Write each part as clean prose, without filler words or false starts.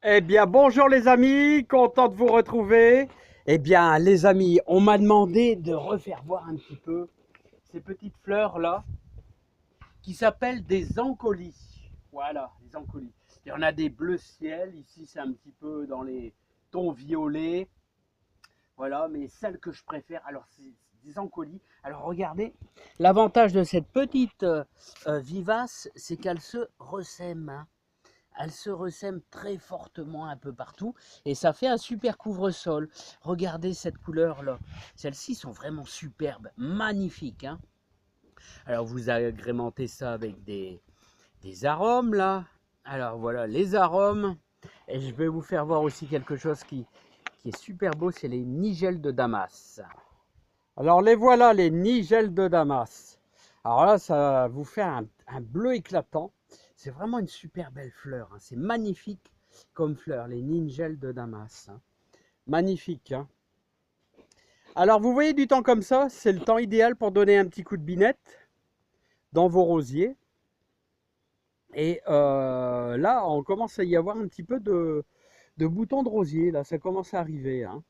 Eh bien, bonjour les amis, content de vous retrouver. Eh bien, les amis, on m'a demandé de refaire voir un petit peu ces petites fleurs là qui s'appellent des ancolis. Voilà, les ancolis. Il y en a des bleu ciel, ici c'est un petit peu dans les tons violets. Voilà, mais celle que je préfère, alors c'est des ancolis. Alors regardez, l'avantage de cette petite vivace, c'est qu'elle se ressème, hein. Elle se ressème très fortement un peu partout et ça fait un super couvre-sol. Regardez cette couleur-là. Celles-ci sont vraiment superbes, magnifiques, hein. Alors vous agrémentez ça avec des arômes là. Alors voilà les arômes. Et je vais vous faire voir aussi quelque chose qui est super beau, c'est les nigelles de Damas. Alors les voilà, les nigelles de Damas. Alors là, ça vous fait un bleu éclatant. C'est vraiment une super belle fleur, hein. C'est magnifique comme fleur, les nigelles de Damas, hein. Magnifique, hein. Alors vous voyez du temps comme ça, c'est le temps idéal pour donner un petit coup de binette dans vos rosiers. Et là, on commence à y avoir un petit peu de boutons de rosier. Là, ça commence à arriver, hein.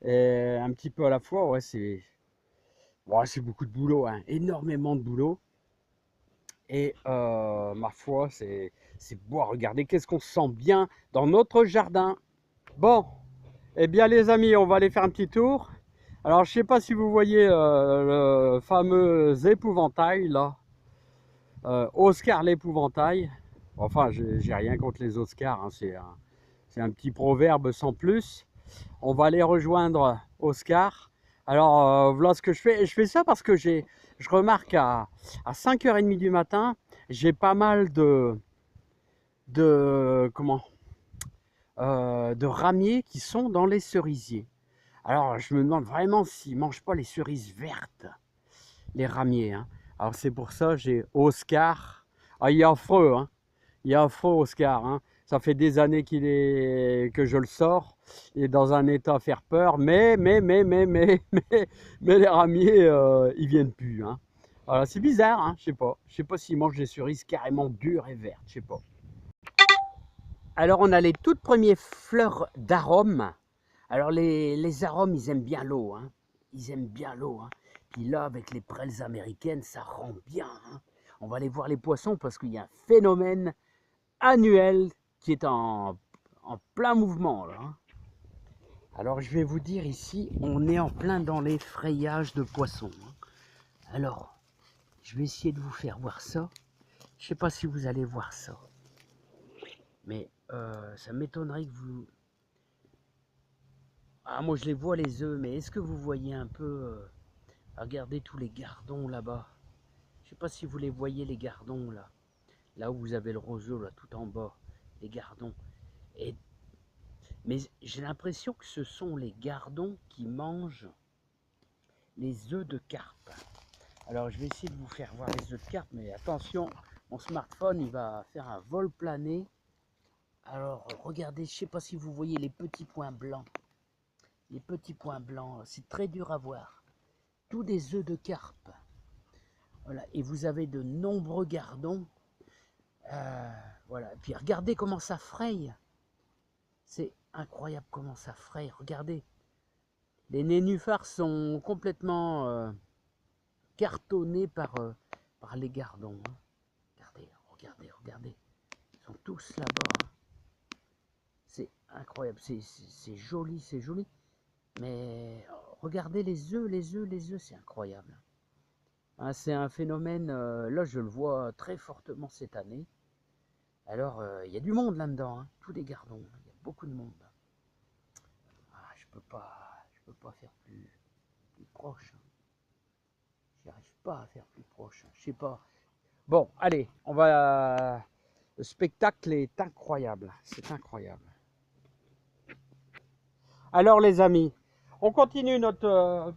Et un petit peu à la fois, ouais, c'est beaucoup de boulot, hein. Énormément de boulot. Et ma foi, c'est beau à regarder. Qu'est-ce qu'on se sent bien dans notre jardin. Bon, eh bien les amis, on va aller faire un petit tour. Alors, je sais pas si vous voyez le fameux épouvantail, là. Oscar l'épouvantail. Enfin, j'ai rien contre les Oscars, hein. C'est un petit proverbe sans plus. On va aller rejoindre Oscar. Alors, voilà ce que je fais. Et je fais ça parce que je remarque à 5h30 du matin, j'ai pas mal de ramiers qui sont dans les cerisiers. Alors, je me demande vraiment s'ils ne mangent pas les cerises vertes, les ramiers, hein. Alors, c'est pour ça j'ai Oscar. Ah, il est affreux, hein. Il est affreux, Oscar, hein. Ça fait des années que je le sors. Il est dans un état à faire peur. Mais les ramiers, ils viennent plus, hein. Voilà, c'est bizarre, hein. Je sais pas. Je sais pas s'ils mangent des cerises carrément dures et vertes. Je sais pas. Alors, on a les toutes premières fleurs d'arômes. Alors, les arômes, ils aiment bien l'eau, hein. Ils aiment bien l'eau, hein. Puis là, avec les prairies américaines, ça rend bien, hein. On va aller voir les poissons parce qu'il y a un phénomène annuel qui est en plein mouvement, là, hein. Alors, je vais vous dire ici, on est en plein dans les frayages de poissons, hein. Alors, je vais essayer de vous faire voir ça. Je ne sais pas si vous allez voir ça. Mais ça m'étonnerait que vous... Ah, moi je les vois les œufs, mais est-ce que vous voyez un peu... regardez tous les gardons là-bas. Je sais pas si vous les voyez les gardons là. Là où vous avez le roseau là tout en bas. Les gardons. Et... Mais j'ai l'impression que ce sont les gardons qui mangent les œufs de carpe. Alors je vais essayer de vous faire voir les œufs de carpe, mais attention, mon smartphone il va faire un vol plané. Alors regardez, je sais pas si vous voyez les petits points blancs. Les petits points blancs, c'est très dur à voir. Tous des œufs de carpe. Voilà, et vous avez de nombreux gardons. Voilà, et puis regardez comment ça fraye. C'est incroyable comment ça fraye. Regardez, les nénuphars sont complètement cartonnés par les gardons, hein. Regardez, regardez, regardez. Ils sont tous là-bas, hein. C'est incroyable, c'est joli, c'est joli. Mais regardez les œufs, les œufs, les œufs, c'est incroyable. Hein, c'est un phénomène, là je le vois très fortement cette année. Alors il y a du monde là-dedans, hein, tous les gardons, il y a beaucoup de monde. Ah, je peux pas faire plus proche, hein. J'y arrive pas à faire plus proche, hein. Je sais pas. Bon, allez, on va. Le spectacle est incroyable, c'est incroyable. Alors les amis, on continue notre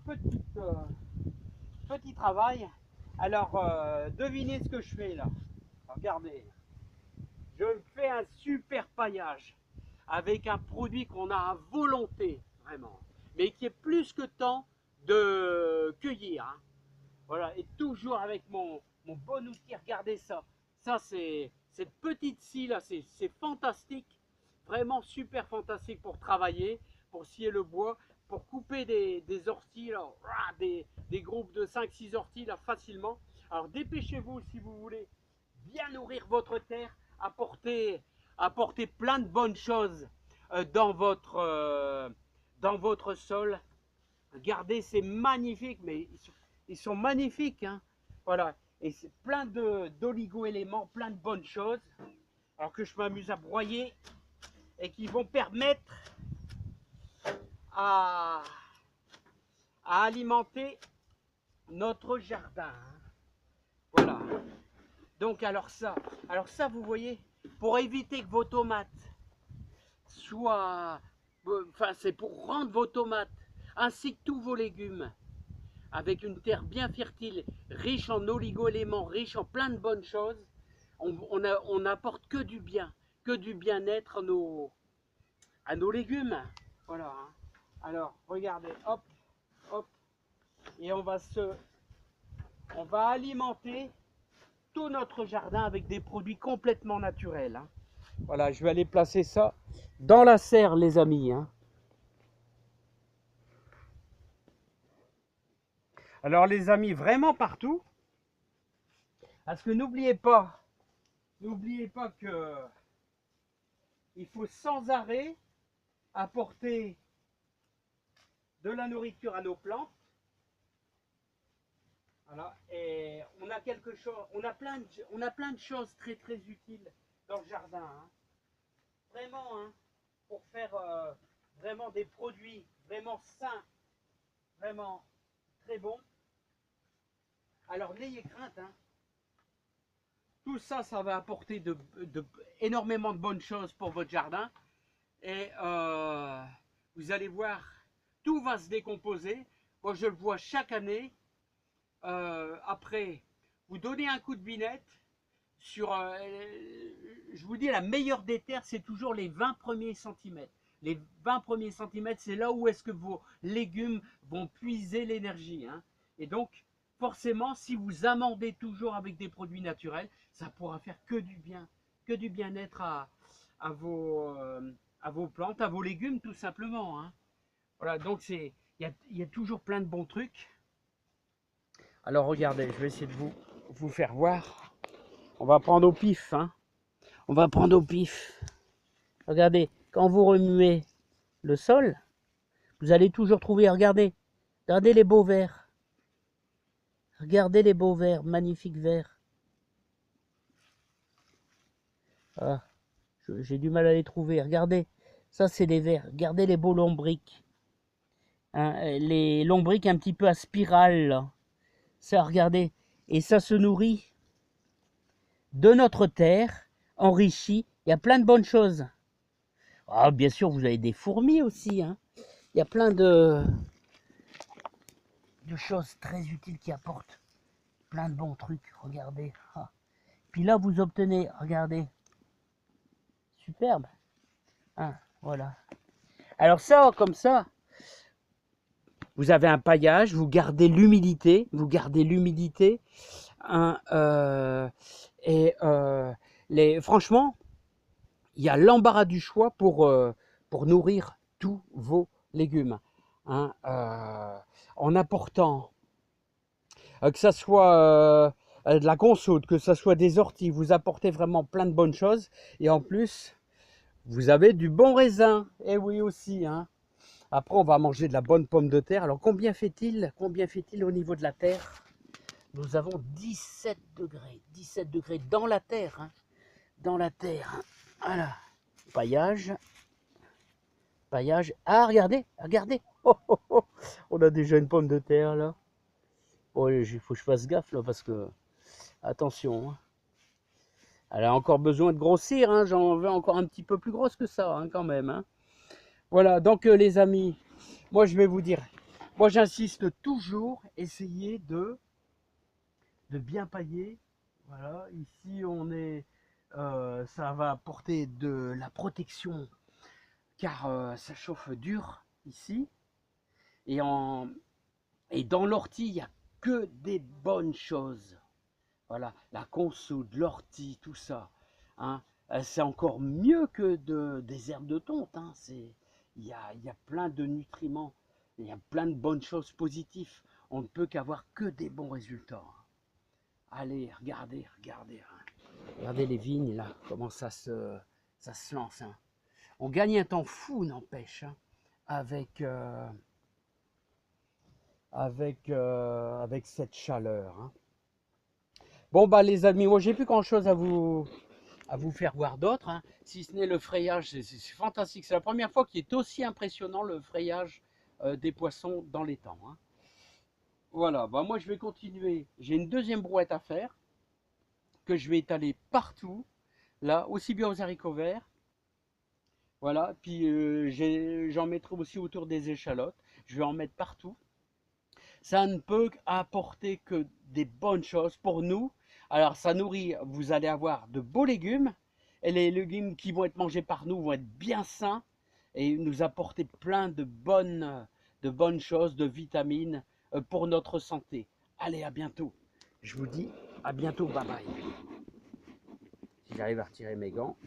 petit travail. Alors devinez ce que je fais là. Regardez, je fais un super paillage avec un produit qu'on a à volonté, vraiment, mais qui est plus que temps de cueillir, hein. Voilà, et toujours avec mon bon outil, regardez ça. Ça, c'est cette petite scie là, c'est fantastique. vraiment super fantastique pour travailler, pour scier le bois, pour couper des orties, là, des groupes de 5-6 orties là, facilement. Alors dépêchez-vous si vous voulez bien nourrir votre terre, apporter plein de bonnes choses dans votre sol. Regardez, c'est magnifique, mais ils sont magnifiques, hein. Voilà, et c'est plein d'oligo-éléments, plein de bonnes choses, alors que je m'amuse à broyer et qui vont permettre à, à alimenter notre jardin, hein. Voilà. Donc alors ça, vous voyez, pour éviter que vos tomates soient, enfin c'est pour rendre vos tomates ainsi que tous vos légumes avec une terre bien fertile, riche en oligo-éléments, riche en plein de bonnes choses, on n'apporte que du bien-être à nos légumes. Voilà, hein. Alors regardez, hop, hop, et on va alimenter tout notre jardin avec des produits complètement naturels, hein. Voilà, je vais aller placer ça dans la serre, les amis, hein. Alors les amis, vraiment partout, parce que n'oubliez pas que il faut sans arrêt apporter de la nourriture à nos plantes. Voilà, et on a quelque chose, on a plein de choses très très utiles dans le jardin, hein. Vraiment, hein, pour faire vraiment des produits vraiment sains, vraiment très bons. Alors n'ayez crainte, hein. Tout ça, ça va apporter énormément de bonnes choses pour votre jardin. Et vous allez voir, tout va se décomposer. Moi, je le vois chaque année. Après, vous donnez un coup de binette sur, je vous dis, la meilleure des terres, c'est toujours les 20 premiers centimètres. Les 20 premiers centimètres, c'est là où est-ce que vos légumes vont puiser l'énergie, hein. Et donc, forcément, si vous amendez toujours avec des produits naturels, ça pourra faire que du bien-être à vos plantes, à vos légumes, tout simplement, hein. Voilà, donc il y a toujours plein de bons trucs. Alors regardez, je vais essayer de vous faire voir. On va prendre au pif, hein. On va prendre au pif. Regardez, quand vous remuez le sol, vous allez toujours trouver, regardez les beaux vers. Regardez les beaux vers, magnifiques vers. Ah, j'ai du mal à les trouver. Regardez, ça c'est des vers. Regardez les beaux lombriques. Hein, les lombriques un petit peu à spirale, là. Ça, regardez. Et ça se nourrit de notre terre, enrichie. Il y a plein de bonnes choses. Ah, bien sûr, vous avez des fourmis aussi, hein. Il y a plein de choses très utiles qui apportent plein de bons trucs. Regardez. Ah. Puis là, vous obtenez, regardez, superbe. Hein, voilà. Alors ça, comme ça, vous avez un paillage, vous gardez l'humidité, hein, franchement, il y a l'embarras du choix pour nourrir tous vos légumes, hein, en apportant que ça soit de la consoude, que ça soit des orties, vous apportez vraiment plein de bonnes choses, et en plus, vous avez du bon raisin, et oui aussi, hein. Après, on va manger de la bonne pomme de terre. Alors, combien fait-il au niveau de la terre? Nous avons 17 degrés. 17 degrés dans la terre, hein. Dans la terre. Voilà. Paillage. Ah, regardez. Oh, oh, oh. On a déjà une pomme de terre, là. Oh, il faut que je fasse gaffe, là, parce que... Attention, hein. Elle a encore besoin de grossir, hein. J'en veux encore un petit peu plus grosse que ça, hein, quand même, hein. Voilà, donc les amis, moi je vais vous dire, moi j'insiste toujours, essayez de bien pailler. Voilà, ici on est, ça va apporter de la protection, car ça chauffe dur ici. Et dans l'ortie, il n'y a que des bonnes choses. Voilà, la consoude, l'ortie, tout ça, hein. C'est encore mieux que des herbes de tonte, hein. Il y a plein de nutriments, il y a plein de bonnes choses positives. On ne peut qu'avoir que des bons résultats. Allez, regardez, regardez, hein. Regardez les vignes là, comment ça se lance, hein. On gagne un temps fou, n'empêche, hein, avec, avec cette chaleur, hein. Bon, bah les amis, moi j'ai plus grand chose à vous faire voir d'autres, hein, si ce n'est le frayage. C'est fantastique. C'est la première fois qu'il est aussi impressionnant le frayage des poissons dans les temps, hein. Voilà, bah moi je vais continuer. J'ai une deuxième brouette à faire que je vais étaler partout, là, aussi bien aux haricots verts. Voilà, puis j'en mettrai aussi autour des échalotes. Je vais en mettre partout. Ça ne peut apporter que des bonnes choses pour nous. Alors ça nourrit, vous allez avoir de beaux légumes, et les légumes qui vont être mangés par nous vont être bien sains et nous apporter plein de bonnes choses, de vitamines pour notre santé. Allez, à bientôt. Je vous dis à bientôt, bye bye. Si j'arrive à retirer mes gants.